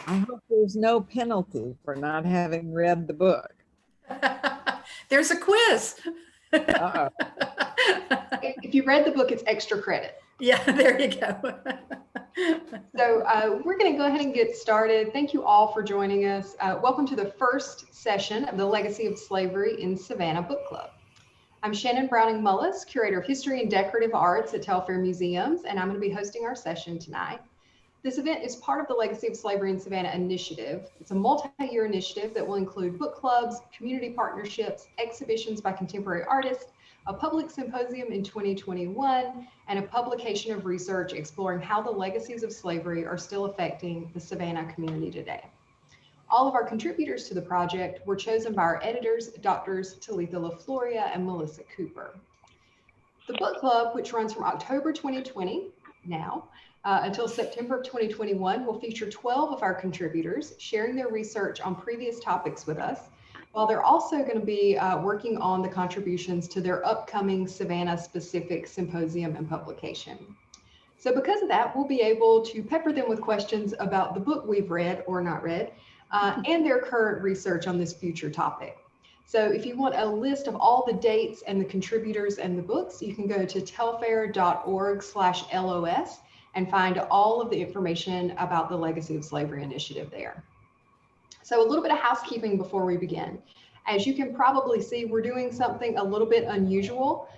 I hope there's no penalty for not having read the book. There's a quiz. Uh-oh. If you read the book, it's extra credit. Yeah, there you go. So we're going to go ahead and get started. Thank you all for joining us. Welcome to the first session of the Legacy of Slavery in Savannah Book Club. I'm Shannon Browning Mullis, Curator of History and Decorative Arts at Telfair Museums, and I'm going to be hosting our session tonight. This event is part of the Legacy of Slavery in Savannah initiative. It's a multi-year initiative that will include book clubs, community partnerships, exhibitions by contemporary artists, a public symposium in 2021, and a publication of research exploring how the legacies of slavery are still affecting the Savannah community today. All of our contributors to the project were chosen by our editors, Drs. Talitha LaFloria and Melissa Cooper. The book club, which runs from October 2020 now until September of 2021, will feature 12 of our contributors sharing their research on previous topics with us, while they're also going to be working on the contributions to their upcoming Savannah-specific symposium and publication. So because of that, we'll be able to pepper them with questions about the book we've read or not read, and their current research on this future topic. So if you want a list of all the dates and the contributors and the books, you can go to telfair.org/LOS and find all of the information about the Legacy of Slavery initiative there. So a little bit of housekeeping before we begin. As you can probably see, we're doing something a little bit unusual.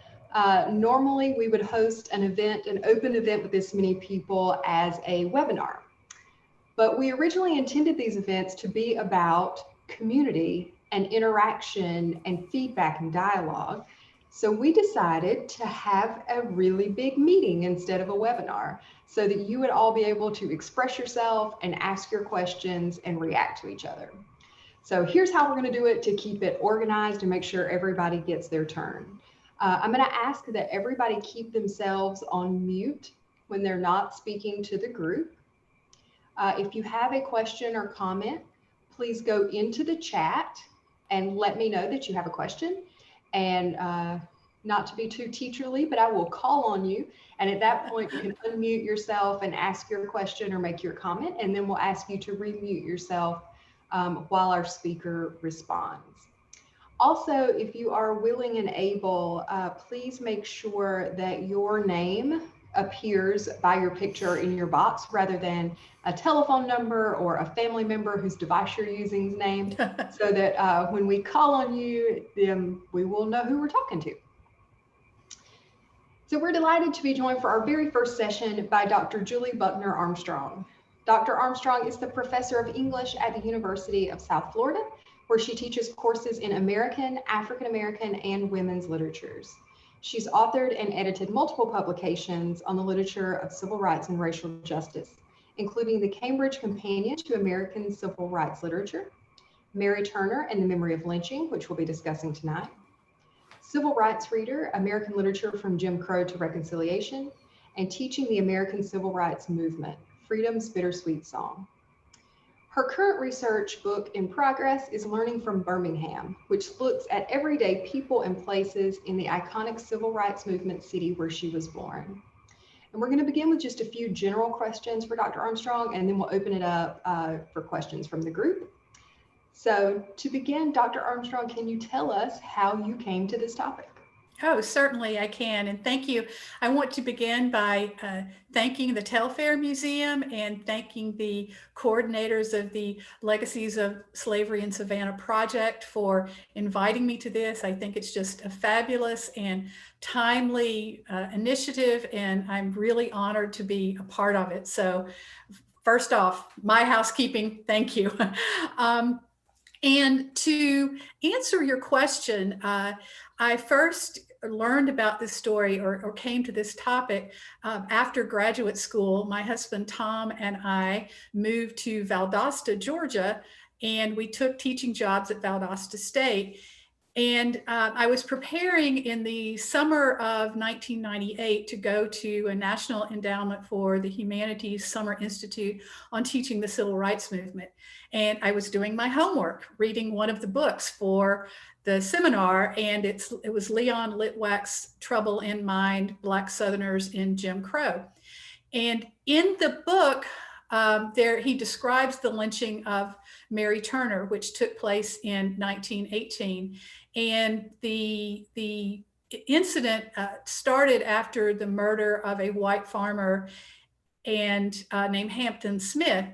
Normally we would host an event, an open event with this many people as a webinar. But we originally intended these events to be about community and interaction and feedback and dialogue. So we decided to have a really big meeting instead of a webinar so that you would all be able to express yourself and ask your questions and react to each other. So here's how we're going to do it to keep it organized and make sure everybody gets their turn. I'm going to ask that everybody keep themselves on mute when they're not speaking to the group. If you have a question or comment, please go into the chat and let me know that you have a question. And not to be too teacherly, but I will call on you. And at that point, you can unmute yourself and ask your question or make your comment. And then we'll ask you to remute yourself while our speaker responds. Also, if you are willing and able, please make sure that your name appears by your picture in your box rather than a telephone number or a family member whose device you're using's name, so that when we call on you, then we will know who we're talking to. So we're delighted to be joined for our very first session by Dr. Julie Buckner Armstrong. Dr. Armstrong is the professor of English at the University of South Florida, where she teaches courses in American, African American, and women's literatures. She's authored and edited multiple publications on the literature of civil rights and racial justice, including the Cambridge Companion to American Civil Rights Literature, Mary Turner and the Memory of Lynching, which we'll be discussing tonight, Civil Rights Reader, American Literature from Jim Crow to Reconciliation, and Teaching the American Civil Rights Movement, Freedom's Bittersweet Song. Her current research book in progress is Learning from Birmingham, which looks at everyday people and places in the iconic civil rights movement city where she was born. And we're going to begin with just a few general questions for Dr. Armstrong, and then we'll open it up for questions from the group. So to begin, Dr. Armstrong, can you tell us how you came to this topic? Oh, certainly I can. And thank you. I want to begin by thanking the Telfair Museum and thanking the coordinators of the Legacies of Slavery in Savannah project for inviting me to this. I think it's just a fabulous and timely initiative, and I'm really honored to be a part of it. So first off, my housekeeping, thank you. And to answer your question, I first learned about this story or came to this topic after graduate school. My husband, Tom, and I moved to Valdosta, Georgia, and we took teaching jobs at Valdosta State. And I was preparing in the summer of 1998 to go to a National Endowment for the Humanities Summer Institute on teaching the Civil Rights Movement. And I was doing my homework, reading one of the books for the seminar, and it was Leon Litwack's Trouble in Mind, Black Southerners in Jim Crow. And in the book, he describes the lynching of Mary Turner, which took place in 1918. And the incident started after the murder of a white farmer and named Hampton Smith,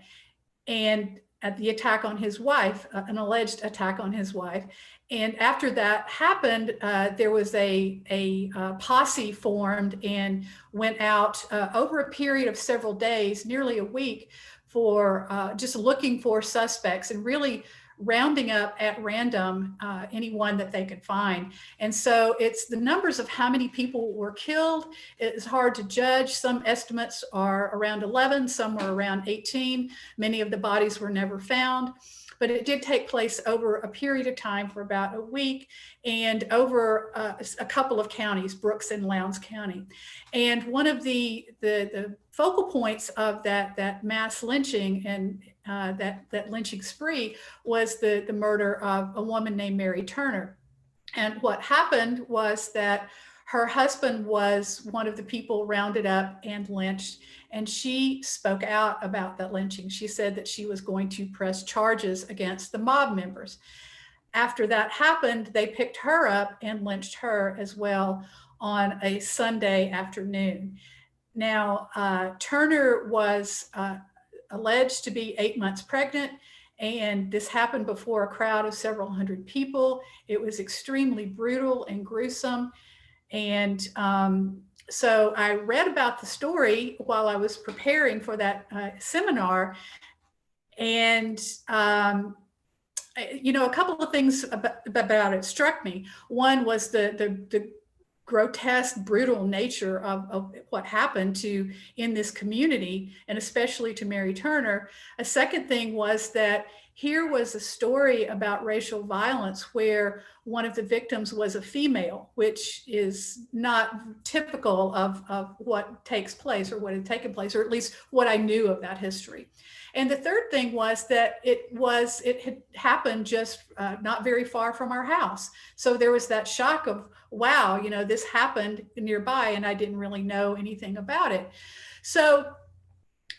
and at the attack on his wife, an alleged attack on his wife. And after that happened, there was a posse formed and went out over a period of several days, nearly a week, for just looking for suspects and really rounding up at random anyone that they could find. And so it's the numbers of how many people were killed. It's hard to judge. Some estimates are around 11, some were around 18. Many of the bodies were never found. But it did take place over a period of time for about a week and over a couple of counties, Brooks and Lowndes County. And one of the focal points of that mass lynching and that lynching spree was the murder of a woman named Mary Turner. And what happened was that her husband was one of the people rounded up and lynched, and she spoke out about that lynching. She said that she was going to press charges against the mob members. After that happened, they picked her up and lynched her as well on a Sunday afternoon. Now, Turner was alleged to be 8 months pregnant, and this happened before a crowd of several hundred people. It was extremely brutal and gruesome. And so I read about the story while I was preparing for that seminar. And, you know, a couple of things about it struck me. One was the grotesque, brutal nature of what happened in this community, and especially to Mary Turner. A second thing was that here was a story about racial violence where one of the victims was a female, which is not typical of what takes place or what had taken place, or at least what I knew of that history. And the third thing was that it had happened just not very far from our house. So there was that shock of, wow, you know, this happened nearby and I didn't really know anything about it. So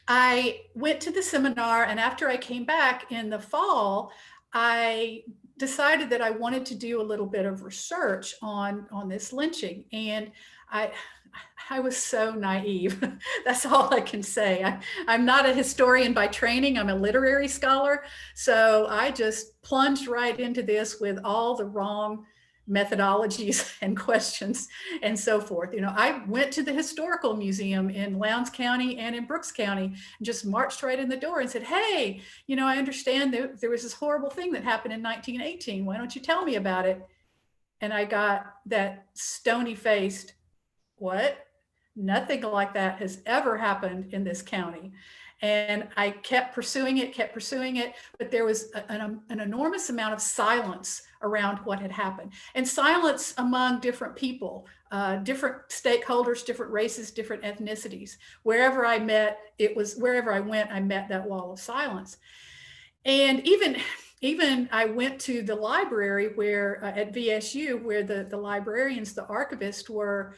I went to the seminar, and after I came back in the fall, I decided that I wanted to do a little bit of research on this lynching. And I was so naive. That's all I can say. I'm not a historian by training. I'm a literary scholar. So I just plunged right into this with all the wrong methodologies and questions and so forth. You know, I went to the historical museum in Lowndes County and in Brooks County and just marched right in the door and said, hey, you know, I understand there was this horrible thing that happened in 1918. Why don't you tell me about it? And I got that stony-faced, what? Nothing like that has ever happened in this county. And I kept pursuing it, but there was an enormous amount of silence around what had happened, and silence among different people, different stakeholders, different races, different ethnicities. Wherever I went, I met that wall of silence. And even I went to the library where at VSU, where the librarians, the archivists were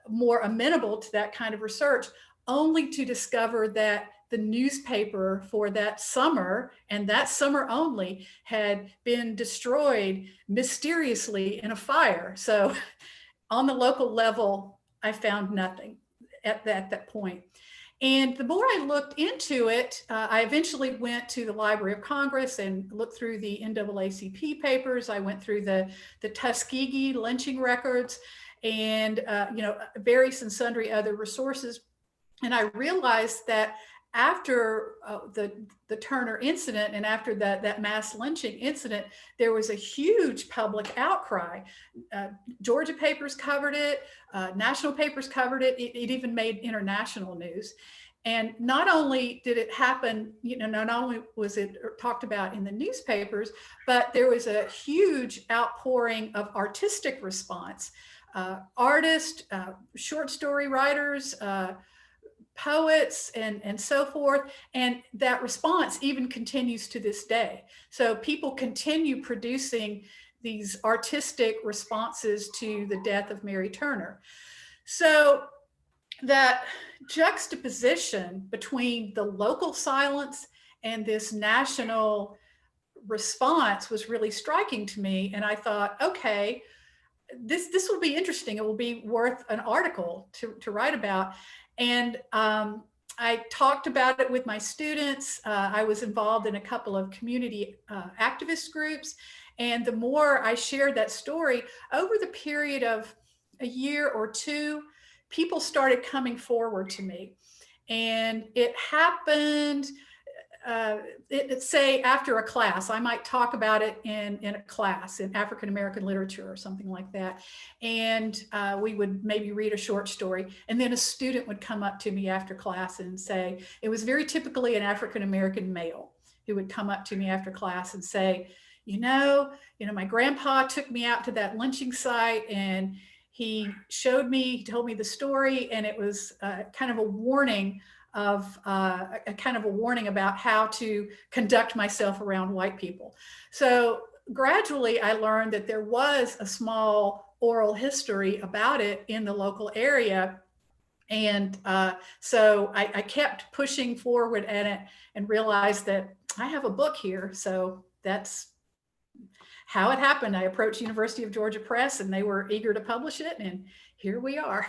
more amenable to that kind of research, only to discover that the newspaper for that summer, and that summer only, had been destroyed mysteriously in a fire. So on the local level, I found nothing at that point. And the more I looked into it, I eventually went to the Library of Congress and looked through the NAACP papers. I went through the Tuskegee lynching records and you know, various and sundry other resources. And I realized that after the Turner incident and after that mass lynching incident, there was a huge public outcry. Georgia papers covered it, national papers covered it. It even made international news. And not only did it happen, you know, not only was it talked about in the newspapers, but there was a huge outpouring of artistic response. Artists, short story writers, poets, and so forth. And that response even continues to this day. So people continue producing these artistic responses to the death of Mary Turner. So that juxtaposition between the local silence and this national response was really striking to me. And I thought, okay, this will be interesting. It will be worth an article to write about. And I talked about it with my students. I was involved in a couple of community activist groups. And the more I shared that story over the period of a year or two, people started coming forward to me. And it happened, say after a class. I might talk about it in a class in African American literature or something like that. And we would maybe read a short story. And then a student would come up to me after class and say, it was very typically an African American male who would come up to me after class and say, my grandpa took me out to that lynching site and he told me the story, and it was kind of a warning about how to conduct myself around white people. So gradually I learned that there was a small oral history about it in the local area. And so I kept pushing forward at it and realized that I have a book here. So that's how it happened. I approached University of Georgia Press and they were eager to publish it. And here we are.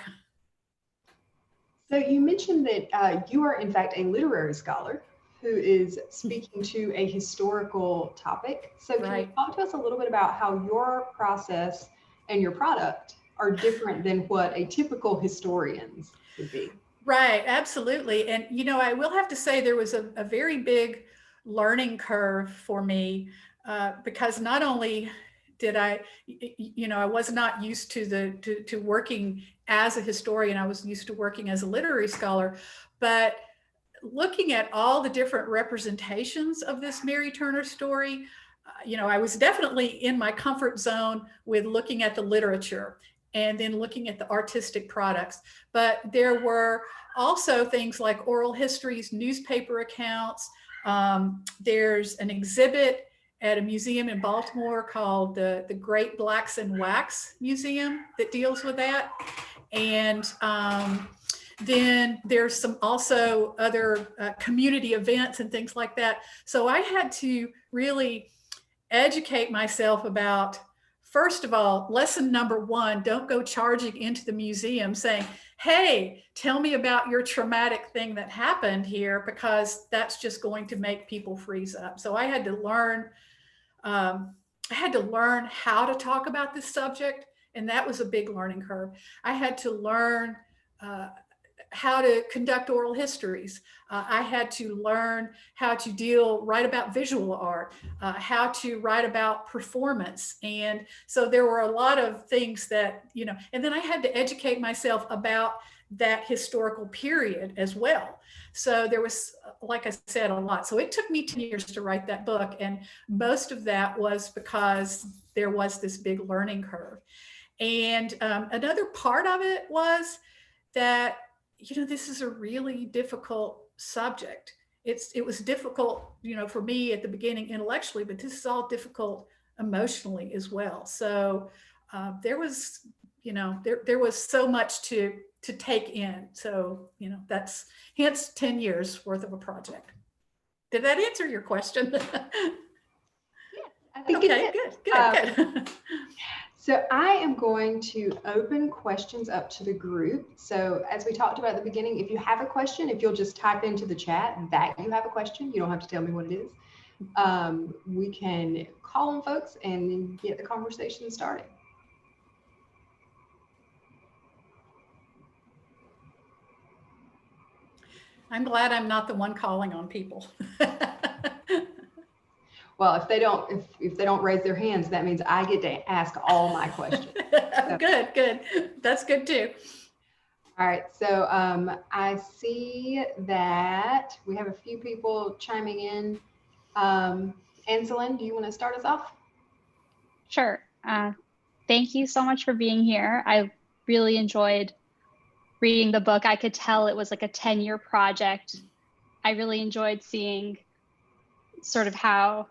So you mentioned that you are in fact a literary scholar who is speaking to a historical topic. So can you talk to us a little bit about how your process and your product are different than what a typical historian's would be? Right, absolutely. And, I will have to say there was a very big learning curve for me because not only did I was not used to working as a historian. I was used to working as a literary scholar, but looking at all the different representations of this Mary Turner story, I was definitely in my comfort zone with looking at the literature and then looking at the artistic products. But there were also things like oral histories, newspaper accounts. There's an exhibit at a museum in Baltimore called the Great Blacks in Wax Museum that deals with that. And then there's some also other community events and things like that. So I had to really educate myself about, first of all, lesson number one, don't go charging into the museum saying, hey, tell me about your traumatic thing that happened here, because that's just going to make people freeze up. So I had to learn how to talk about this subject. And that was a big learning curve. I had to learn how to conduct oral histories. I had to learn how to write about visual art, how to write about performance. And so there were a lot of things that, and then I had to educate myself about that historical period as well. So there was, like I said, a lot. So it took me 10 years to write that book. And most of that was because there was this big learning curve. And another part of it was that, this is a really difficult subject. It was difficult, for me at the beginning intellectually, but this is all difficult emotionally as well. So there was, there was so much to take in. So, that's hence 10 years worth of a project. Did that answer your question? Yeah, I think okay, it did. Good. So I am going to open questions up to the group. So as we talked about at the beginning, if you have a question, if you'll just type into the chat that you have a question, you don't have to tell me what it is. We can call on folks and then get the conversation started. I'm glad I'm not the one calling on people. Well, if they don't raise their hands, that means I get to ask all my questions. So. Good. That's good too. All right. So I see that we have a few people chiming in. Anselin, do you want to start us off? Sure. Thank you so much for being here. I really enjoyed reading the book. I could tell it was like a 10-year project. I really enjoyed seeing sort of how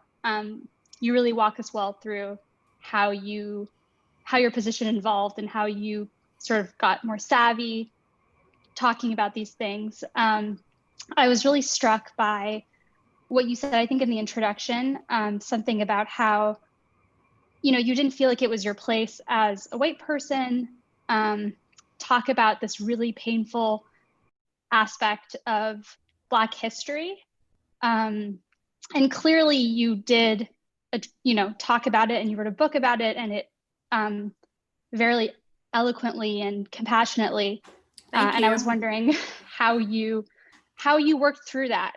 you really walk us well through how your position evolved and how you sort of got more savvy talking about these things. I was really struck by what you said, I think in the introduction, something about how, you didn't feel like it was your place as a white person, talk about this really painful aspect of Black history. And clearly you did, talk about it, and you wrote a book about it, and it very eloquently and compassionately. And I was wondering how you worked through that,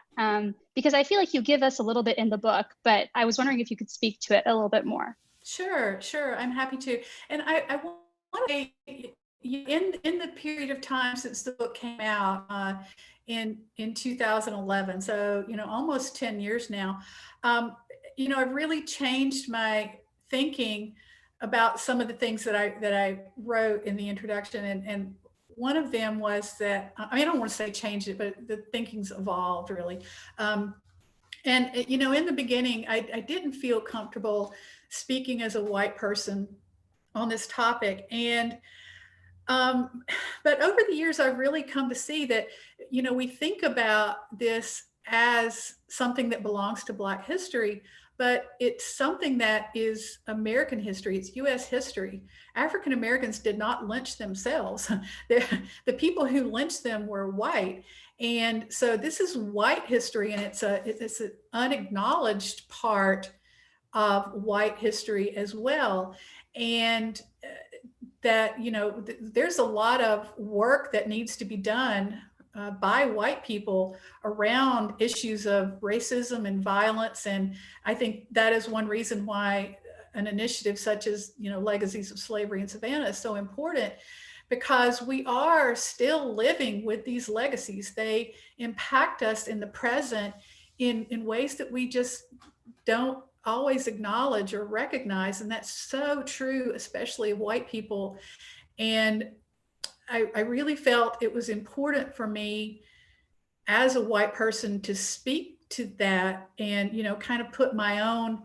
because I feel like you give us a little bit in the book, but I was wondering if you could speak to it a little bit more. Sure, I'm happy to. And I want to say, in the period of time since the book came out in 2011, so almost 10 years now, I've really changed my thinking about some of the things that I wrote in the introduction, and one of them was that, I don't want to say changed it, but the thinking's evolved really. And in the beginning, I didn't feel comfortable speaking as a white person on this topic. And but over the years, I've really come to see that, we think about this as something that belongs to Black history, but it's something that is American history. It's US history. African Americans did not lynch themselves. The people who lynched them were white. And so this is white history, and it's an unacknowledged part of white history as well. And that, there's a lot of work that needs to be done by white people around issues of racism and violence. And I think that is one reason why an initiative such as, Legacies of Slavery in Savannah is so important, because we are still living with these legacies. They impact us in the present in ways that we just don't always acknowledge or recognize. And that's so true, especially of white people. And I really felt it was important for me as a white person to speak to that and, kind of put my own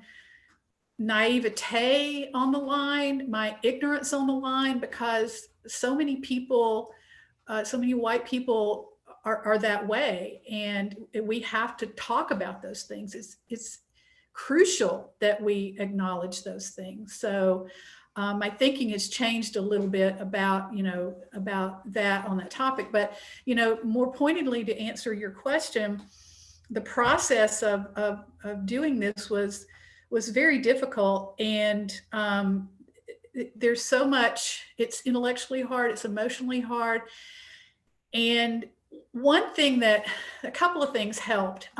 naivete on the line, my ignorance on the line, because so many people, so many white people are that way. And we have to talk about those things. It's crucial that we acknowledge those things. So my thinking has changed a little bit about, about that on that topic. But, more pointedly, to answer your question, the process of doing this was very difficult. And there's so much, it's intellectually hard, it's emotionally hard. And a couple of things helped.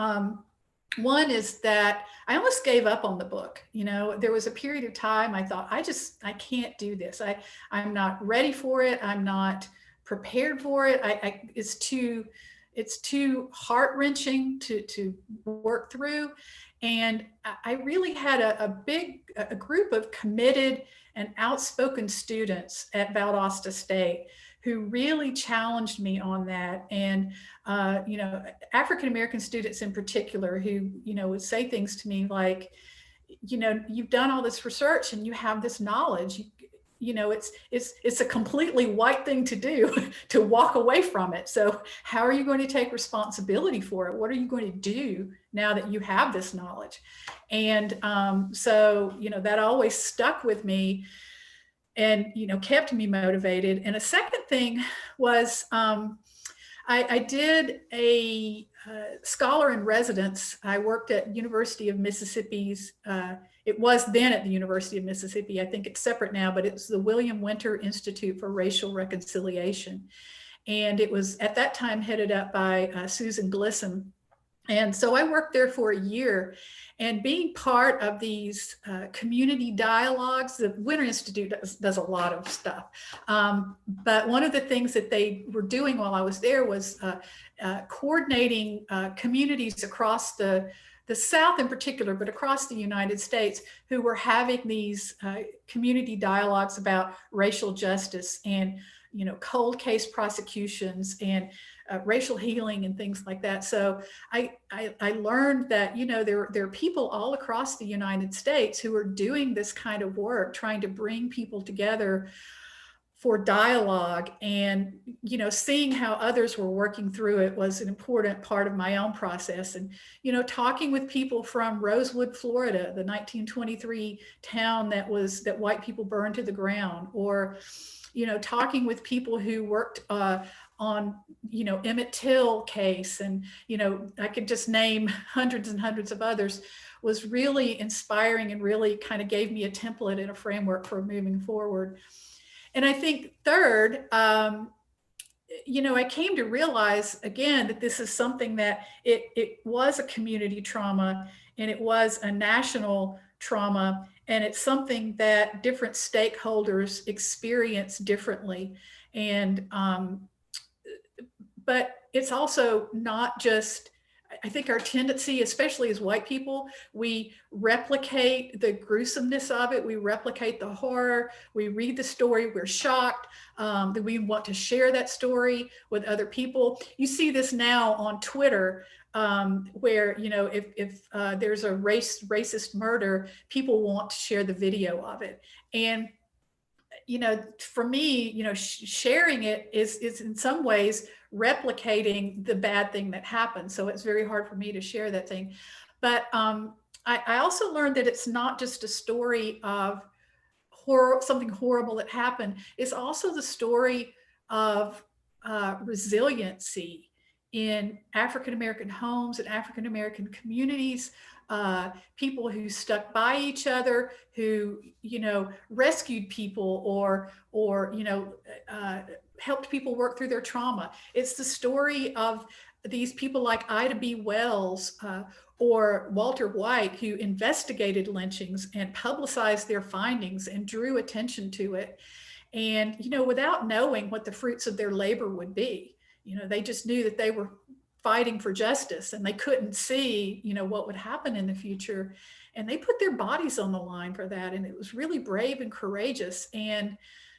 One is that I almost gave up on the book. There was a period of time I thought, I can't do this. I'm not ready for it. I'm not prepared for it. It's too heart-wrenching to work through. And I really had a group of committed and outspoken students at Valdosta State who really challenged me on that. And, African-American students in particular who, would say things to me like, you've done all this research and you have this knowledge, it's a completely white thing to do to walk away from it. So how are you going to take responsibility for it? What are you going to do now that you have this knowledge? And so, that always stuck with me and, kept me motivated. And a second thing was I did a scholar in residence. I worked at University of Mississippi's, it was then at the University of Mississippi. I think it's separate now, but it's the William Winter Institute for Racial Reconciliation. And it was at that time headed up by Susan Glisson. And so I worked there for a year, and being part of these community dialogues, the Winter Institute does a lot of stuff. But one of the things that they were doing while I was there was coordinating communities across the South in particular, but across the United States, who were having these community dialogues about racial justice and, cold case prosecutions and racial healing and things like that. So I learned that, there are people all across the United States who are doing this kind of work, trying to bring people together for dialogue, and seeing how others were working through it was an important part of my own process. And talking with people from Rosewood, Florida, the 1923 town that white people burned to the ground, or talking with people who worked on Emmett Till case, and I could just name hundreds and hundreds of others, was really inspiring and really kind of gave me a template and a framework for moving forward. And I think third, I came to realize again that this is something that it was a community trauma, and it was a national trauma, and it's something that different stakeholders experience differently. And but it's also not just, I think our tendency, especially as white people, we replicate the gruesomeness of it. We replicate the horror. We read the story. We're shocked that we want to share that story with other people. You see this now on Twitter, where if there's a racist murder, people want to share the video of it. And for me, sharing it is in some ways replicating the bad thing that happened. So it's very hard for me to share that thing. But I also learned that it's not just a story of something horrible that happened. It's also the story of resiliency in African-American homes and African-American communities, people who stuck by each other, who, rescued people or helped people work through their trauma. It's the story of these people like Ida B. Wells or Walter White, who investigated lynchings and publicized their findings and drew attention to it. And, without knowing what the fruits of their labor would be, they just knew that they were fighting for justice, and they couldn't see, what would happen in the future. And they put their bodies on the line for that. And it was really brave and courageous. And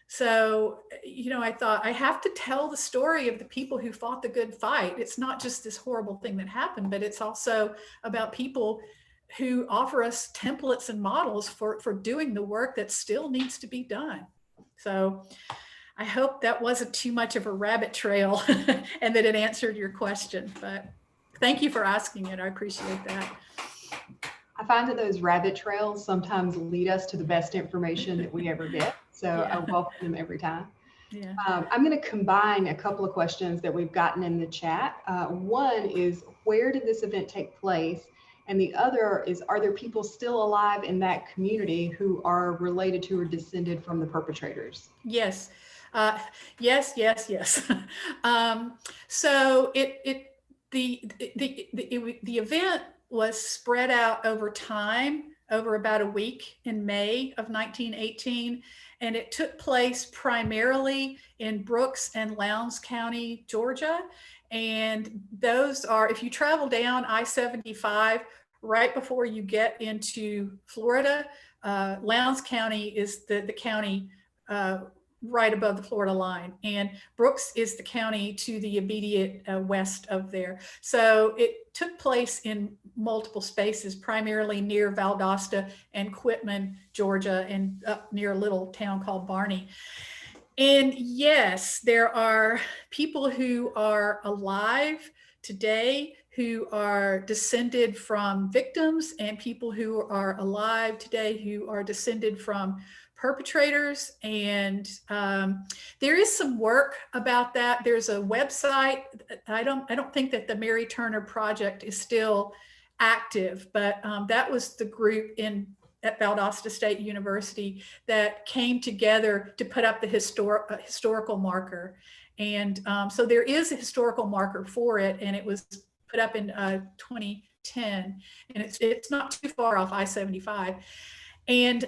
so, I thought I have to tell the story of the people who fought the good fight. It's not just this horrible thing that happened, but it's also about people who offer us templates and models for doing the work that still needs to be done. So I hope that wasn't too much of a rabbit trail and that it answered your question, but thank you for asking it. I appreciate that. I find that those rabbit trails sometimes lead us to the best information that we ever get. So Yeah. I welcome them every time. Yeah. I'm going to combine a couple of questions that we've gotten in the chat. One is, where did this event take place? And the other is, are there people still alive in that community who are related to or descended from the perpetrators? Yes. Yes. So the event was spread out over time, over about a week in May of 1918, and it took place primarily in Brooks and Lowndes County, Georgia. And those are, if you travel down I-75 right before you get into Florida, Lowndes County is the county right above the Florida line, and Brooks is the county to the immediate west of there. So it took place in multiple spaces, primarily near Valdosta and Quitman, Georgia, and up near a little town called Barney. And yes, there are people who are alive today who are descended from victims, and people who are alive today who are descended from perpetrators. And there is some work about that. There's a website. I don't think that the Mary Turner Project is still active, but that was the group at Valdosta State University that came together to put up the historical marker. And so there is a historical marker for it, and it was put up in 2010, and it's not too far off I-75. And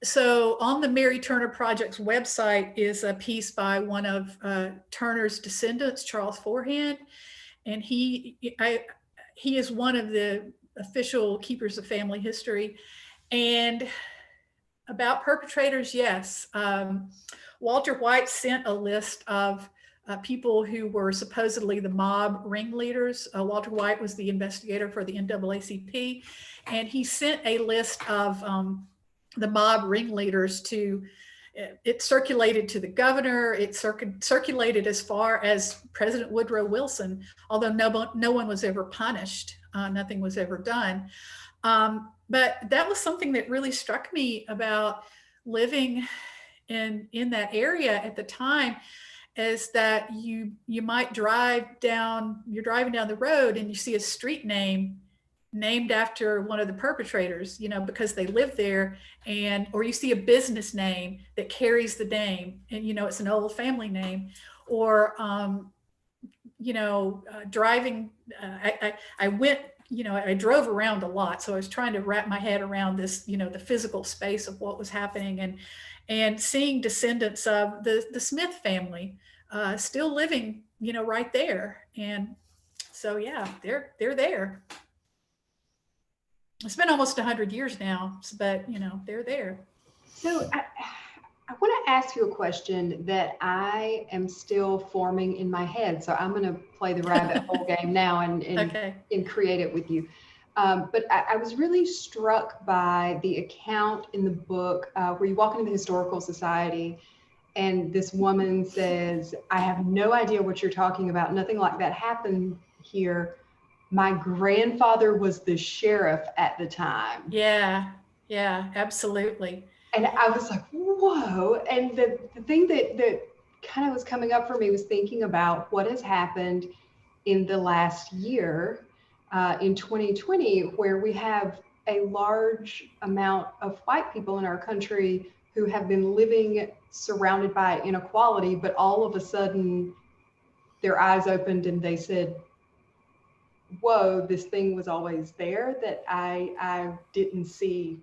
so on the Mary Turner Project's website is a piece by one of Turner's descendants, Charles Forehand, and he is one of the official keepers of family history. And about perpetrators, yes, Walter White sent a list of people who were supposedly the mob ringleaders. Walter White was the investigator for the NAACP, and he sent a list of the mob ringleaders to it circulated to the governor. It circulated as far as President Woodrow Wilson, although no one was ever punished. Nothing was ever done. But that was something that really struck me about living in that area at the time, is that you're driving down the road and you see a street named after one of the perpetrators, because they lived there, or you see a business name that carries the name, and it's an old family name, or driving. I drove around a lot, so I was trying to wrap my head around this, the physical space of what was happening, and seeing descendants of the Smith family still living, right there. And so, yeah, they're there. It's been almost 100 years now, but they're there. So I want to ask you a question that I am still forming in my head. So I'm going to play the rabbit hole game now and create it with you. But I was really struck by the account in the book where you walk into the Historical Society and this woman says, "I have no idea what you're talking about. Nothing like that happened here. My grandfather was the sheriff at the time." Yeah, absolutely. And I was like, whoa. And the thing that kind of was coming up for me was thinking about what has happened in the last year, in 2020, where we have a large amount of white people in our country who have been living surrounded by inequality, but all of a sudden their eyes opened and they said, whoa, this thing was always there that I didn't see.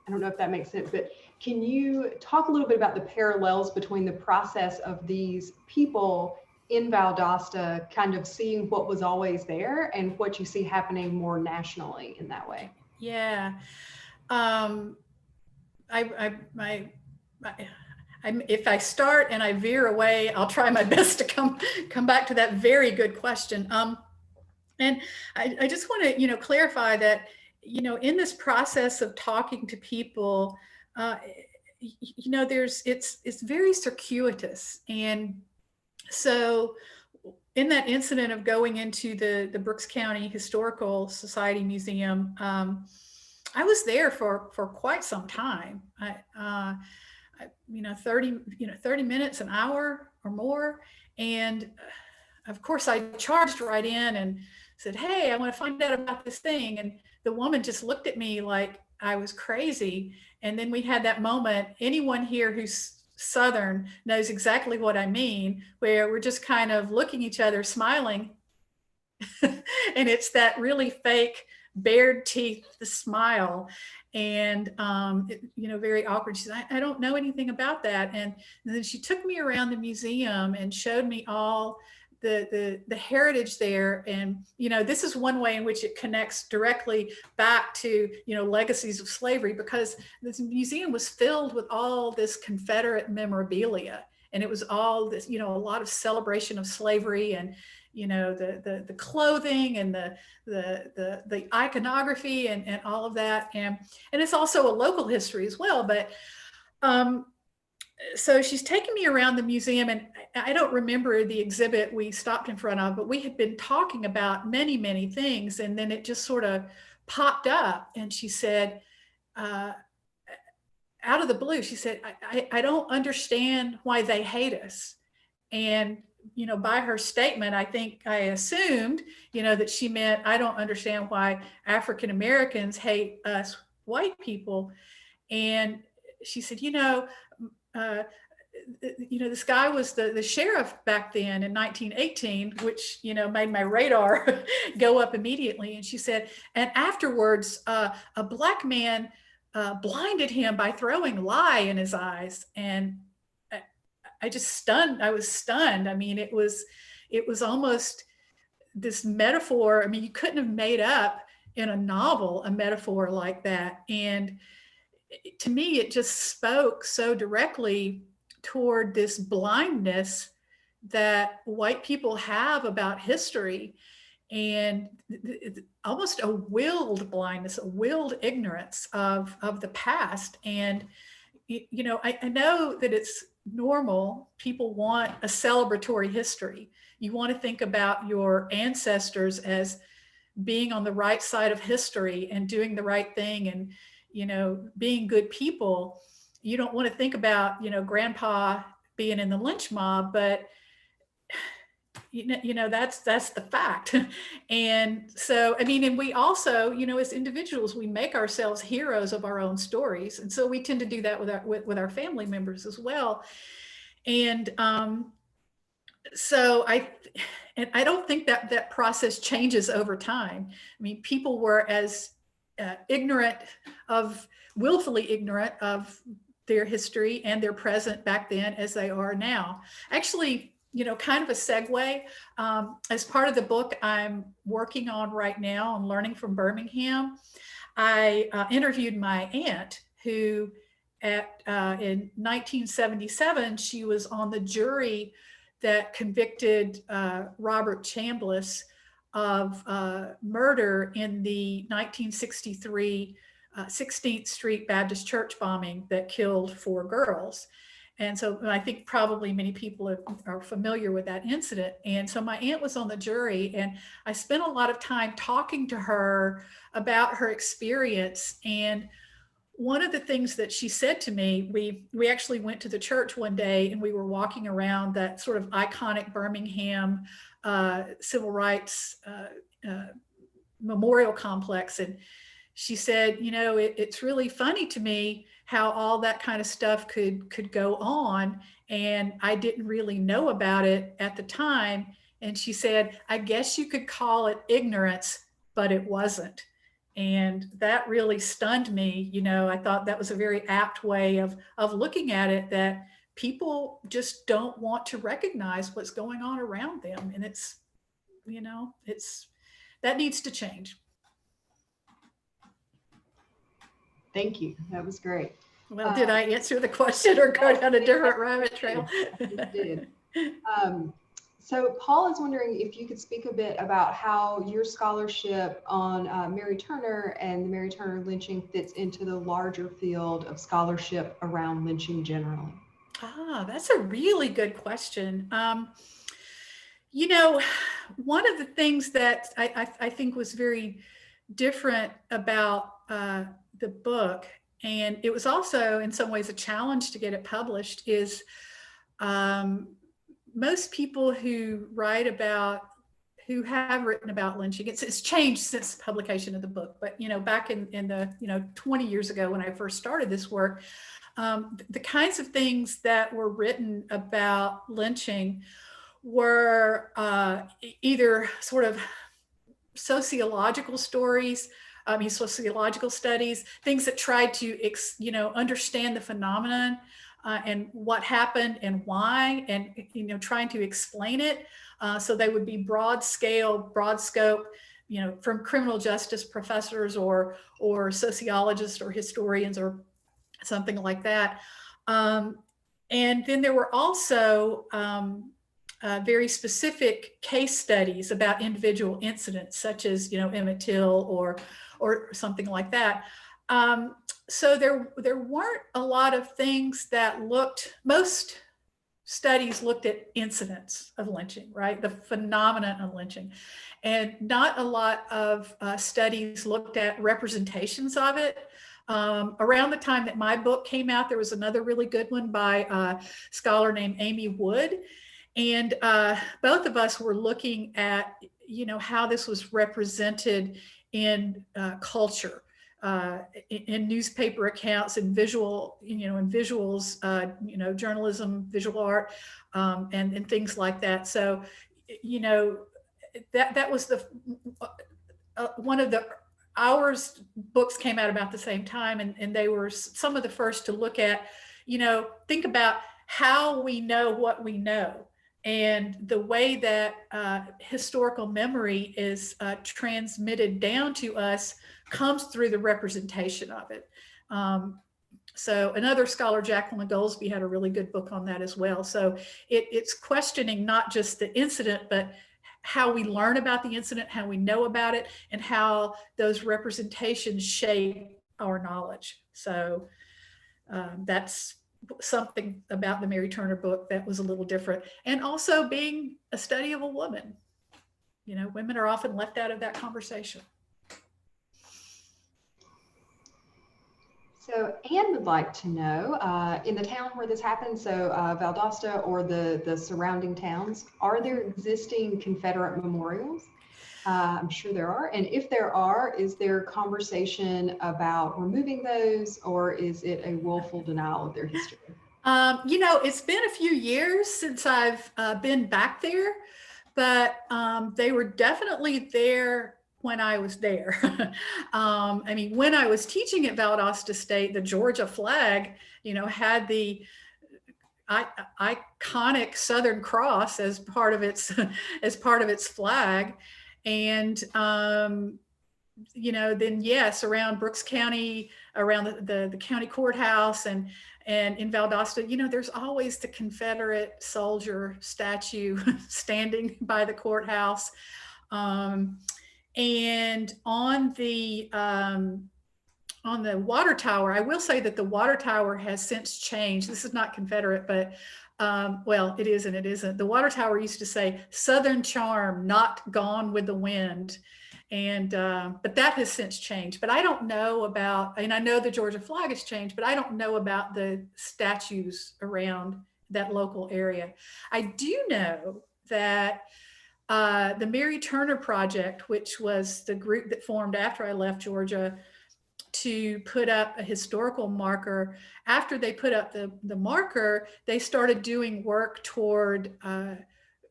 I don't know if that makes sense, but can you talk a little bit about the parallels between the process of these people in Valdosta kind of seeing what was always there and what you see happening more nationally in that way? Yeah. If I start and I veer away, I'll try my best to come back to that very good question. And I just want to, clarify that, in this process of talking to people, it's very circuitous. And so in that incident of going into the Brooks County Historical Society Museum, I was there for quite some time. 30 minutes, an hour or more. And of course I charged right in and said, "Hey, I want to find out about this thing." And the woman just looked at me like I was crazy. And then we had that moment. Anyone here who's Southern knows exactly what I mean, where we're just kind of looking each other, smiling. And it's that really fake bared teeth, the smile. And, very awkward. She said, I don't know anything about that. And then she took me around the museum and showed me all the heritage there. And, this is one way in which it connects directly back to, legacies of slavery, because this museum was filled with all this Confederate memorabilia. And it was all this, a lot of celebration of slavery, and, the clothing and the iconography and all of that. And it's also a local history as well. But so she's taking me around the museum, and I don't remember the exhibit we stopped in front of, but we had been talking about many, many things. And then it just sort of popped up. And she said, out of the blue, she said, I don't understand why they hate us. And, by her statement, I think I assumed, that she meant, I don't understand why African Americans hate us white people. And she said, this guy was the sheriff back then in 1918, which, made my radar go up immediately. And she said, and afterwards, a black man blinded him by throwing lye in his eyes. And I was stunned. I mean, it was almost this metaphor. I mean, you couldn't have made up in a novel a metaphor like that. And to me, it just spoke so directly toward this blindness that white people have about history, and almost a willed blindness, a willed ignorance of the past. And, I know that it's normal. People want a celebratory history. You want to think about your ancestors as being on the right side of history and doing the right thing and, being good people. You don't want to think about, grandpa being in the lynch mob, but that's the fact. And so, and we also, as individuals, we make ourselves heroes of our own stories. And so we tend to do that with our family members as well. And so I don't think that process changes over time. People were as willfully ignorant of their history and their present back then as they are now. Actually, kind of a segue, as part of the book I'm working on right now on Learning from Birmingham, I interviewed my aunt who in 1977, she was on the jury that convicted Robert Chambliss of murder in the 1963 16th Street Baptist Church bombing that killed 4 girls. And so I think probably many people are familiar with that incident. And so my aunt was on the jury, and I spent a lot of time talking to her about her experience. And one of the things that she said to me, we actually went to the church one day and we were walking around that sort of iconic Birmingham civil rights memorial complex. And she said, it's really funny to me how all that kind of stuff could go on. And I didn't really know about it at the time. And she said, I guess you could call it ignorance, but it wasn't. And that really stunned me. I thought that was a very apt way of looking at it, that people just don't want to recognize what's going on around them. And it's that needs to change. Thank you. That was great. Well, did I answer the question or go down a different rabbit trail? You did. So Paul is wondering if you could speak a bit about how your scholarship on Mary Turner and the Mary Turner lynching fits into the larger field of scholarship around lynching generally. That's a really good question. One of the things that I think was very different about the book, and it was also in some ways a challenge to get it published, is most people who have written about lynching, it's changed since the publication of the book, but back in the 20 years ago when I first started this work, the kinds of things that were written about lynching were either sort of sociological stories, sociological studies, things that tried to understand the phenomenon and what happened and why, and trying to explain it. So they would be broad scope, from criminal justice professors or sociologists or historians or something like that. And then there were also very specific case studies about individual incidents, such as Emmett Till or something like that. So there weren't a lot of things that most studies looked at incidents of lynching, right? The phenomenon of lynching. And not a lot of studies looked at representations of it. Around the time that my book came out, there was another really good one by a scholar named Amy Wood. And both of us were looking at, how this was represented in culture. In newspaper accounts and visuals, journalism, visual art, and things like that. So, that was one of ours books came out about the same time, and they were some of the first to look at, think about how we know what we know. And the way that historical memory is transmitted down to us comes through the representation of it. So another scholar, Jacqueline Goldsby, had a really good book on that as well. So it's questioning not just the incident, but how we learn about the incident, how we know about it, and how those representations shape our knowledge. So that's something about the Mary Turner book that was a little different. And also being a study of a woman. You know, women are often left out of that conversation. So Anne would like to know, in the town where this happened, so Valdosta or the surrounding towns, are there existing Confederate memorials? I'm sure there are. And if there are, is there conversation about removing those, or is it a willful denial of their history? You know, it's been a few years since I've been back there, but they were definitely there when I was there. I mean, when I was teaching at Valdosta State, the Georgia flag, you know, had the iconic Southern Cross as part of its flag. And you know, then yes, around Brooks County, around the county courthouse, and in Valdosta, you know, there's always the Confederate soldier statue standing by the courthouse. And on the water tower, I will say that the water tower has since changed. This is not Confederate, but well, it is and it isn't. The water tower used to say "Southern charm, not gone with the wind." And but that has since changed. But I don't know about, and I know the Georgia flag has changed, but I don't know about the statues around that local area. I do know that the Mary Turner Project, which was the group that formed after I left Georgia to put up a historical marker, after they put up the marker, they started doing work toward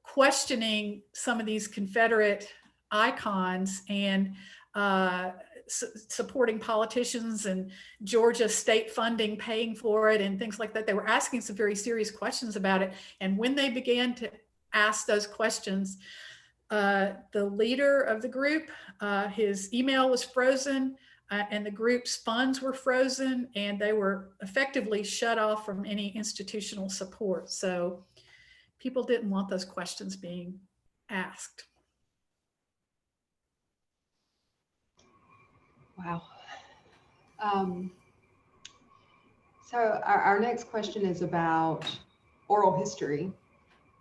questioning some of these Confederate icons and supporting politicians and Georgia state funding paying for it and things like that. They were asking some very serious questions about it. And when they began to ask those questions, the leader of the group, his email was frozen, and the group's funds were frozen, and they were effectively shut off from any institutional support. So people didn't want those questions being asked. Wow. So our next question is about oral history,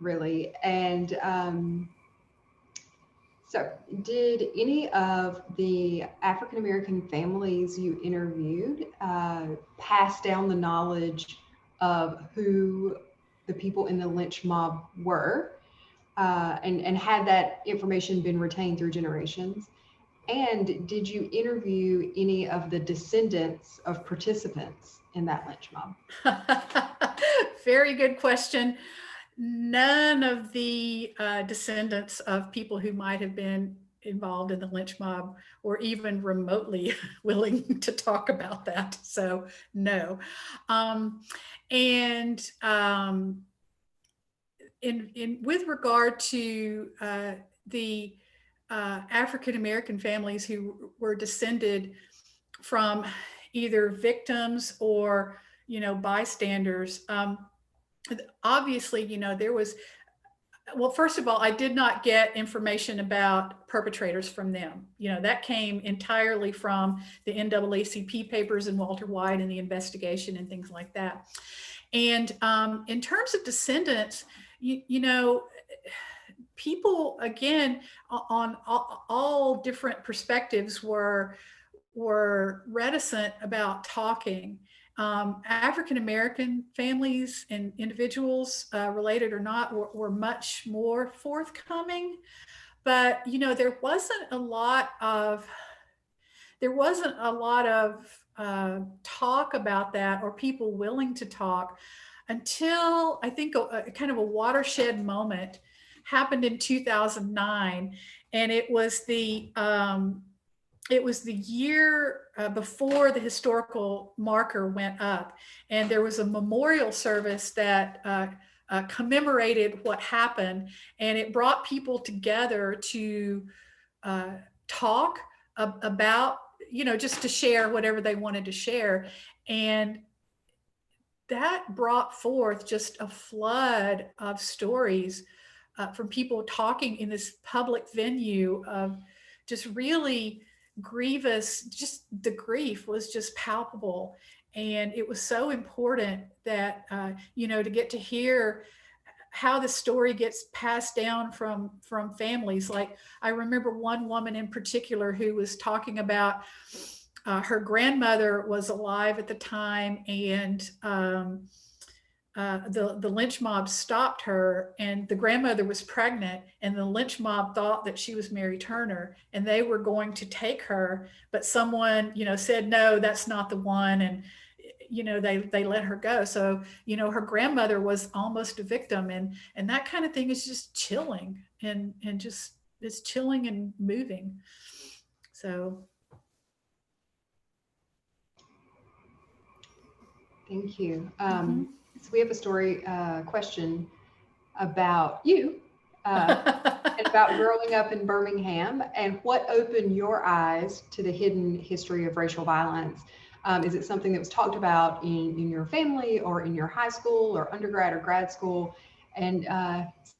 really. And so did any of the African-American families you interviewed pass down the knowledge of who the people in the lynch mob were? And had that information been retained through generations? And did you interview any of the descendants of participants in that lynch mob? Very good question. None of the descendants of people who might have been involved in the lynch mob were even remotely willing to talk about that. So no. With regard to the African-American families who were descended from either victims or, you know, bystanders, obviously, you know, there was, well, first of all, I did not get information about perpetrators from them. You know, that came entirely from the NAACP papers and Walter White and the investigation and things like that. And in terms of descendants, you know, people, again, on all different perspectives were reticent about talking. African-American families and individuals, related or not, were much more forthcoming. But, you know, there wasn't a lot of talk about that, or people willing to talk, until I think a kind of a watershed moment happened in 2009. And it was the year before the historical marker went up, and there was a memorial service that commemorated what happened, and it brought people together to talk about, you know, just to share whatever they wanted to share. And that brought forth just a flood of stories from people talking in this public venue of just really grievous, just the grief was just palpable. And it was so important that, to get to hear how the story gets passed down from families. Like, I remember one woman in particular who was talking about her grandmother was alive at the time, and the lynch mob stopped her, and the grandmother was pregnant, and the lynch mob thought that she was Mary Turner, and they were going to take her, but someone, said, no, that's not the one. And they let her go. So, her grandmother was almost a victim, and that kind of thing is just chilling, and just, it's chilling and moving. So. Thank you. So we have a story question about you and about growing up in Birmingham, and what opened your eyes to the hidden history of racial violence. Is it something that was talked about in your family, or in your high school or undergrad or grad school? And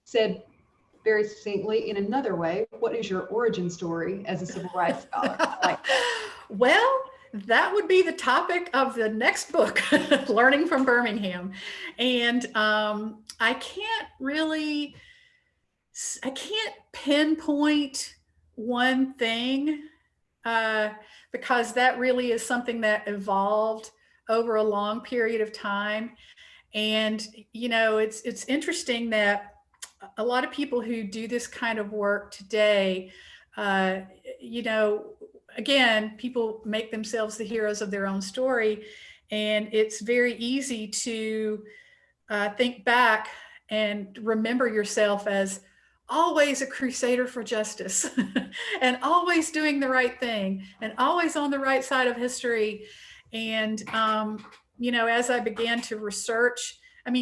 said very succinctly, in another way, what is your origin story as a civil rights scholar? Well, that would be the topic of the next book, Learning from Birmingham. And I can't pinpoint one thing, because that really is something that evolved over a long period of time. And, it's interesting that a lot of people who do this kind of work today, again, people make themselves the heroes of their own story. And it's very easy to think back and remember yourself as always a crusader for justice and always doing the right thing and always on the right side of history. And, as I began to research,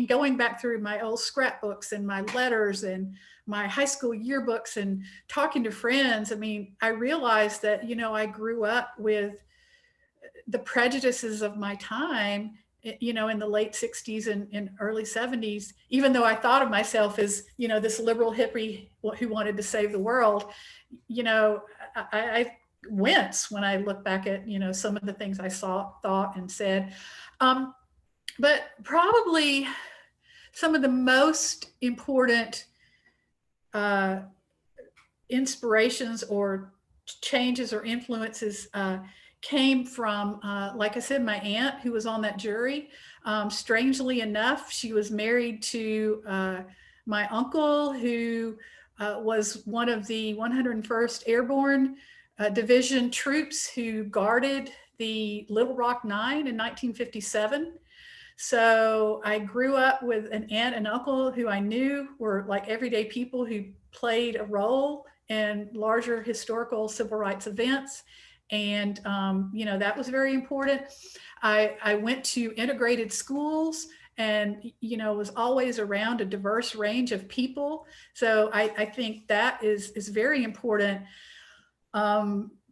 going back through my old scrapbooks and my letters and my high school yearbooks and talking to friends, I realized that, I grew up with the prejudices of my time, in the late 60s and early 70s, even though I thought of myself as, this liberal hippie who wanted to save the world. I wince when I look back at, some of the things I saw, thought, and said. But probably some of the most important inspirations or changes or influences came from, like I said, my aunt, who was on that jury. Strangely enough, she was married to my uncle, who was one of the 101st Airborne Division troops who guarded the Little Rock 9 in 1957. So I grew up with an aunt and uncle who I knew were like everyday people who played a role in larger historical civil rights events. And, that was very important. I went to integrated schools and, was always around a diverse range of people. So I think that is very important.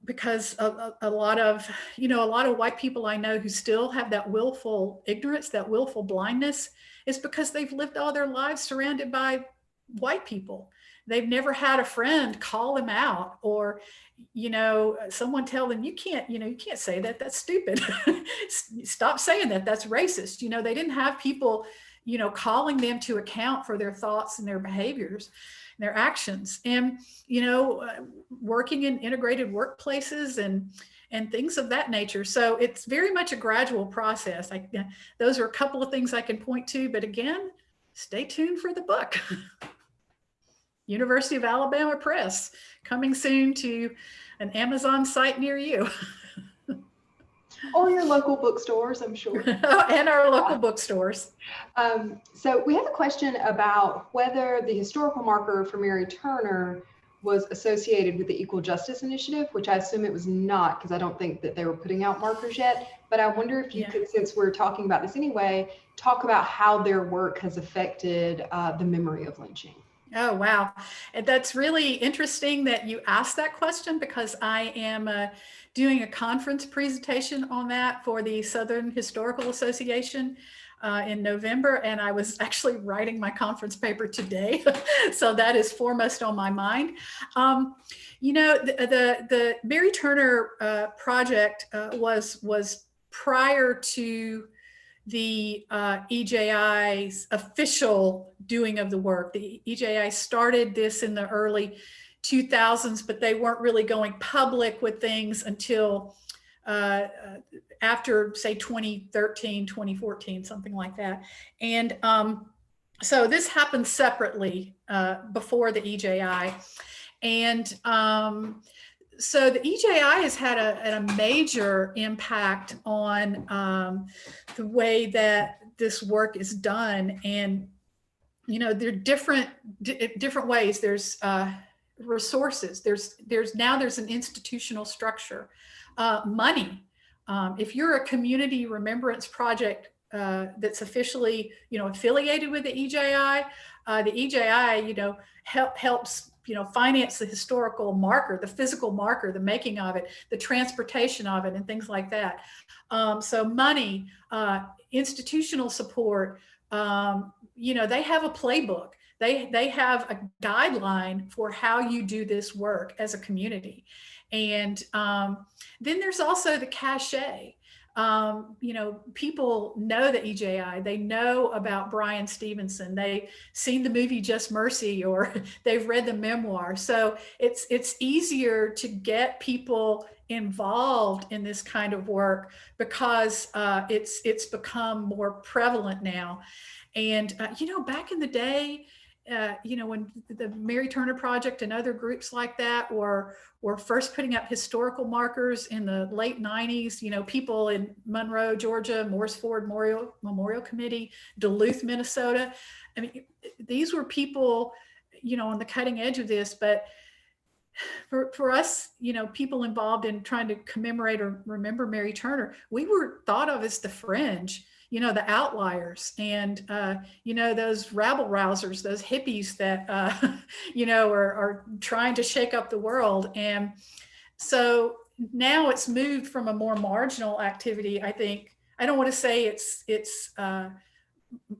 Because a lot of white people I know who still have that willful ignorance, that willful blindness, is because they've lived all their lives surrounded by white people. They've never had a friend call them out, or, someone tell them, you can't say that, that's stupid. Stop saying that, that's racist. They didn't have people, calling them to account for their thoughts and their behaviors, their actions. And, working in integrated workplaces and things of that nature. So it's very much a gradual process. Those are a couple of things I can point to, but again, stay tuned for the book. University of Alabama Press, coming soon to an Amazon site near you. Or your local bookstores, I'm sure. And our local bookstores. So we have a question about whether the historical marker for Mary Turner was associated with the Equal Justice Initiative, which I assume it was not, because I don't think that they were putting out markers yet. But I wonder if you could, since we're talking about this anyway, talk about how their work has affected the memory of lynching. Oh, wow. And that's really interesting that you asked that question, because I am doing a conference presentation on that for the Southern Historical Association in November. And I was actually writing my conference paper today. So that is foremost on my mind. The Mary Turner project was prior to the EJI's official doing of the work. The EJI started this in the early 2000s, but they weren't really going public with things until after, say, 2013, 2014, something like that. And so this happened separately before the EJI. And so the EJI has had a major impact on the way that this work is done. And, you know, there are different ways. There's resources. There's an institutional structure, money. If you're a community remembrance project that's officially, you know, affiliated with the EJI, you know, helps, you know, finance the historical marker, the physical marker, the making of it, the transportation of it, and things like that. So money, institutional support, you know, they have a playbook. They have a guideline for how you do this work as a community. And then there's also the cachet. You know, people know the EJI, they know about Brian Stevenson, they've seen the movie Just Mercy, or they've read the memoir. So it's easier to get people involved in this kind of work because it's become more prevalent now. And, you know, back in the day, you know, when the Mary Turner Project and other groups like that were first putting up historical markers in the late 90s, you know, people in Monroe, Georgia, Morris Ford Memorial Committee, Duluth, Minnesota. I mean, these were people, you know, on the cutting edge of this. But for us, you know, people involved in trying to commemorate or remember Mary Turner, we were thought of as the fringe, you know, the outliers, and, you know, those rabble rousers, those hippies that, you know, are trying to shake up the world. And so now it's moved from a more marginal activity. I think, I don't want to say it's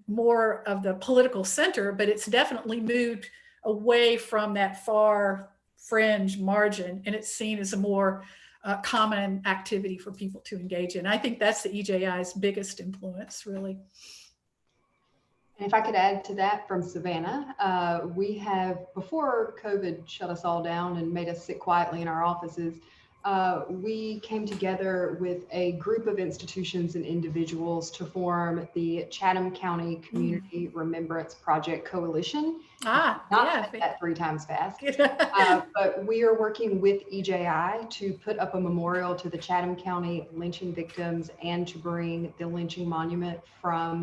more of the political center, but it's definitely moved away from that far fringe margin, and it's seen as a more common activity for people to engage in. I think that's the EJI's biggest influence, really. And if I could add to that from Savannah, we have, before COVID shut us all down and made us sit quietly in our offices, we came together with a group of institutions and individuals to form the Chatham County Community Remembrance Project Coalition. Not that 3 times fast, but we are working with EJI to put up a memorial to the Chatham County lynching victims and to bring the lynching monument from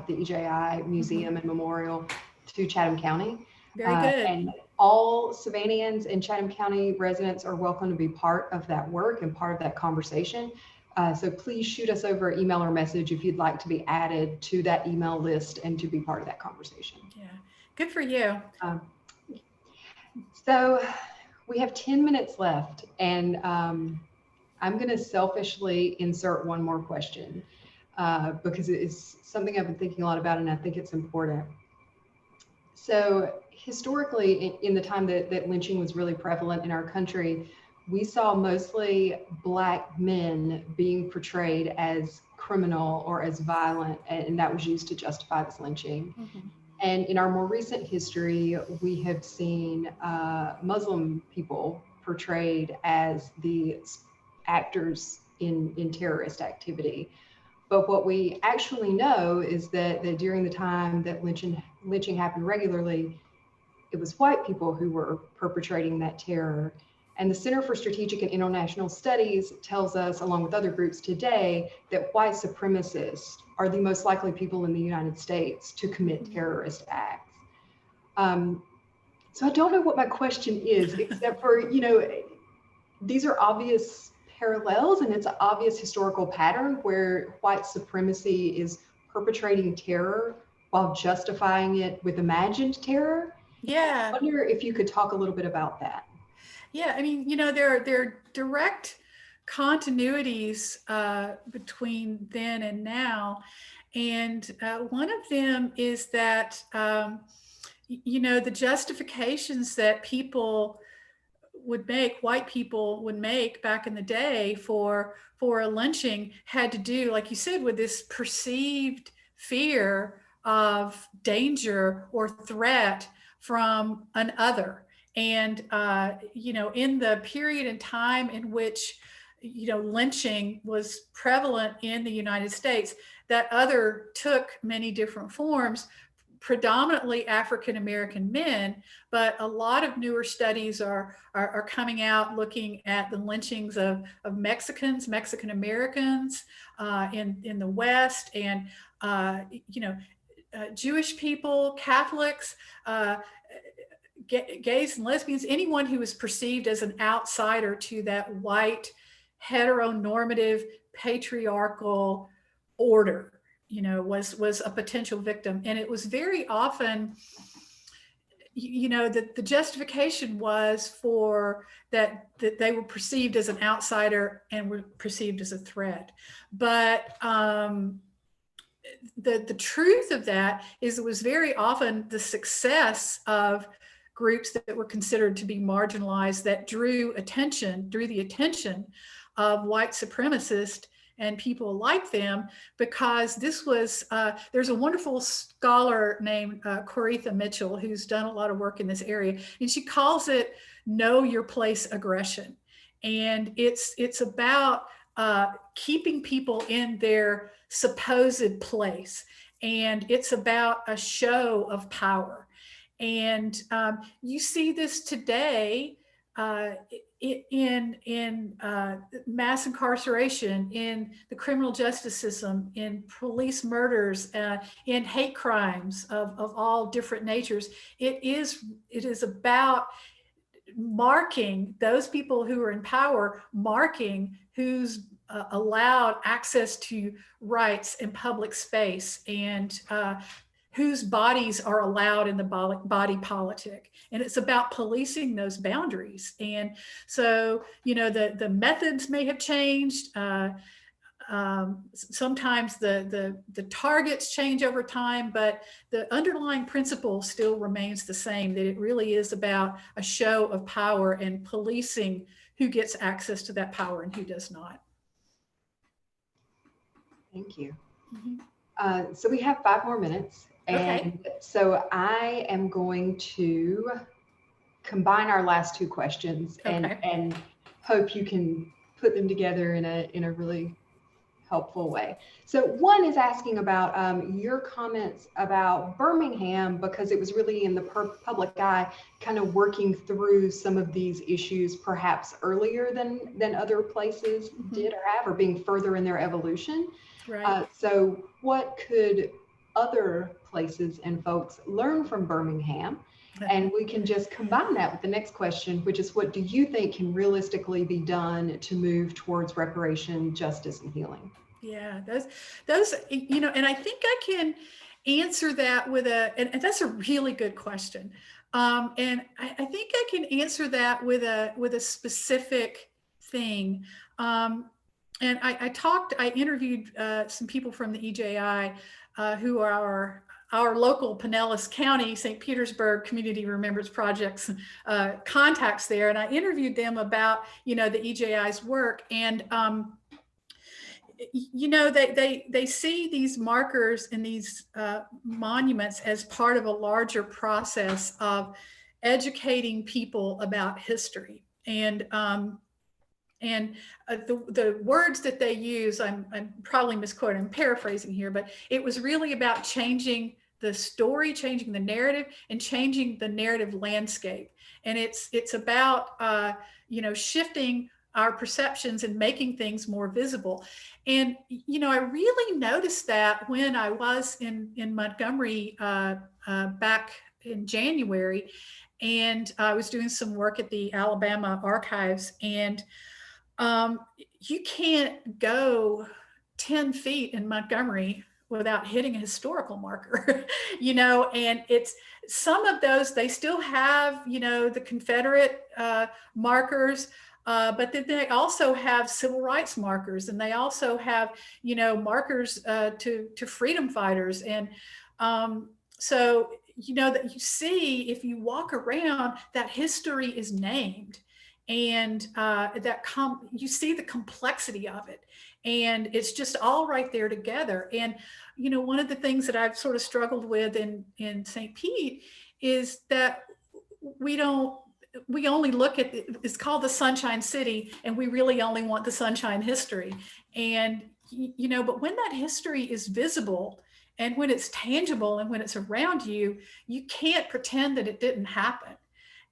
the EJI Museum and Memorial to Chatham County. Very good. And all Savannahans and Chatham County residents are welcome to be part of that work and part of that conversation. So please shoot us over email or message if you'd like to be added to that email list and to be part of that conversation. Yeah, good for you. So we have 10 minutes left, and I'm going to selfishly insert one more question because it is something I've been thinking a lot about, and I think it's important. So historically, in the time that lynching was really prevalent in our country, we saw mostly Black men being portrayed as criminal or as violent, and that was used to justify this lynching. And in our more recent history, we have seen Muslim people portrayed as the actors in terrorist activity. But what we actually know is that during the time that lynching happened regularly, it was white people who were perpetrating that terror. And the Center for Strategic and International Studies tells us, along with other groups today, that white supremacists are the most likely people in the United States to commit terrorist acts. So I don't know what my question is, except for, you know, these are obvious parallels, and it's an obvious historical pattern where white supremacy is perpetrating terror while justifying it with imagined terror. Yeah. I wonder if you could talk a little bit about that. Yeah, I mean, you know, there are direct continuities between then and now. And one of them is that, you know, the justifications that people white people would make back in the day for a lynching had to do, like you said, with this perceived fear of danger or threat from an other. And, in the period in time in which, lynching was prevalent in the United States, that other took many different forms, predominantly African-American men, but a lot of newer studies are coming out looking at the lynchings of Mexican Americans in the West, and Jewish people, Catholics, gays and lesbians, anyone who was perceived as an outsider to that white, heteronormative, patriarchal order, was a potential victim. And it was very often, that the justification was for that they were perceived as an outsider and were perceived as a threat. But the truth of that is it was very often the success of groups that were considered to be marginalized that drew the attention of white supremacists and people like them, because this was, there's a wonderful scholar named Coretha Mitchell who's done a lot of work in this area, and she calls it know your place aggression. And it's about keeping people in their supposed place. And it's about a show of power. And you see this today in mass incarceration, in the criminal justice system, in police murders, in hate crimes of all different natures. It is about marking those people who are in power, marking who's allowed access to rights in public space, and whose bodies are allowed in the body politic. And it's about policing those boundaries. And so, the methods may have changed. Sometimes the targets change over time, but the underlying principle still remains the same, that it really is about a show of power and policing who gets access to that power and who does not. Thank you. Mm-hmm. So we have 5 more minutes. And okay. So I am going to combine our last 2 questions and hope you can put them together in a really helpful way. So one is asking about your comments about Birmingham, because it was really in the public eye, kind of working through some of these issues perhaps earlier than other places did or have, or being further in their evolution. Right. So what could other places and folks learn from Birmingham? And we can just combine that with the next question, which is, what do you think can realistically be done to move towards reparation, justice, and healing? Yeah, those, and I think I can answer that with and that's a really good question. And I think I can answer that with a specific thing. And I interviewed some people from the EJI who are our local Pinellas County, St. Petersburg Community Remembrance Project's contacts there. And I interviewed them about, the EJI's work. And, they see these markers and these monuments as part of a larger process of educating people about history. And the words that they use, I'm probably misquoting, I'm paraphrasing here, but it was really about changing the story, changing the narrative, and changing the narrative landscape. And it's about shifting our perceptions and making things more visible. And I really noticed that when I was in Montgomery back in January, and I was doing some work at the Alabama Archives, and you can't go 10 feet in Montgomery without hitting a historical marker, and it's some of those, they still have, the Confederate markers, but then they also have civil rights markers, and they also have, markers to freedom fighters. And so, that you see, if you walk around, that history is named. And you see the complexity of it, and it's just all right there together. And one of the things that I've sort of struggled with in St. Pete is that we only look at it's called the Sunshine City, and we really only want the sunshine history. And but when that history is visible, and when it's tangible, and when it's around you, you can't pretend that it didn't happen.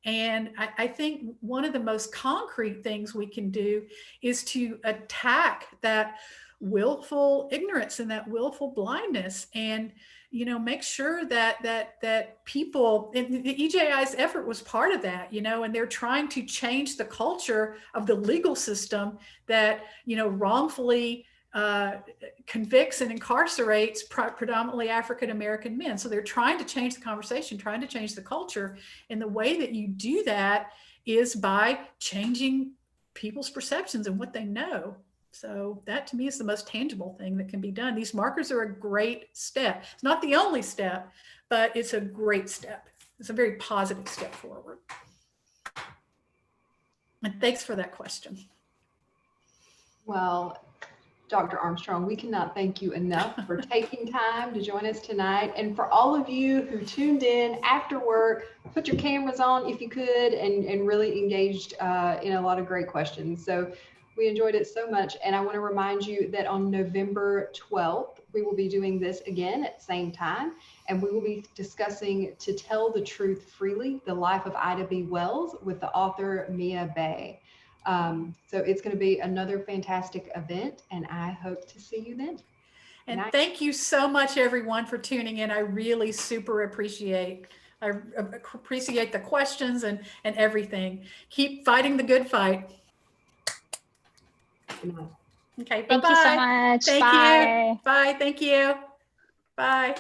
And I think one of the most concrete things we can do is to attack that willful ignorance and that willful blindness, and make sure that people, and the EJI's effort was part of that, and they're trying to change the culture of the legal system that wrongfully convicts and incarcerates predominantly African-American men. So they're trying to change the conversation, trying to change the culture. And the way that you do that is by changing people's perceptions and what they know. So that to me is the most tangible thing that can be done. These markers are a great step. It's not the only step, but it's a great step. It's a very positive step forward. And thanks for that question. Well, Dr. Armstrong, we cannot thank you enough for taking time to join us tonight. And for all of you who tuned in after work, put your cameras on if you could, and really engaged in a lot of great questions. So we enjoyed it so much. And I want to remind you that on November 12th, we will be doing this again at the same time. And we will be discussing To Tell the Truth Freely, the life of Ida B. Wells, with the author Mia Bay. So it's going to be another fantastic event, and I hope to see you then. And thank you so much, everyone, for tuning in. I really super appreciate the questions and everything. Keep fighting the good fight. Okay, bye-bye. Thank you so much. Thank Bye. you. Bye. Thank you. Bye.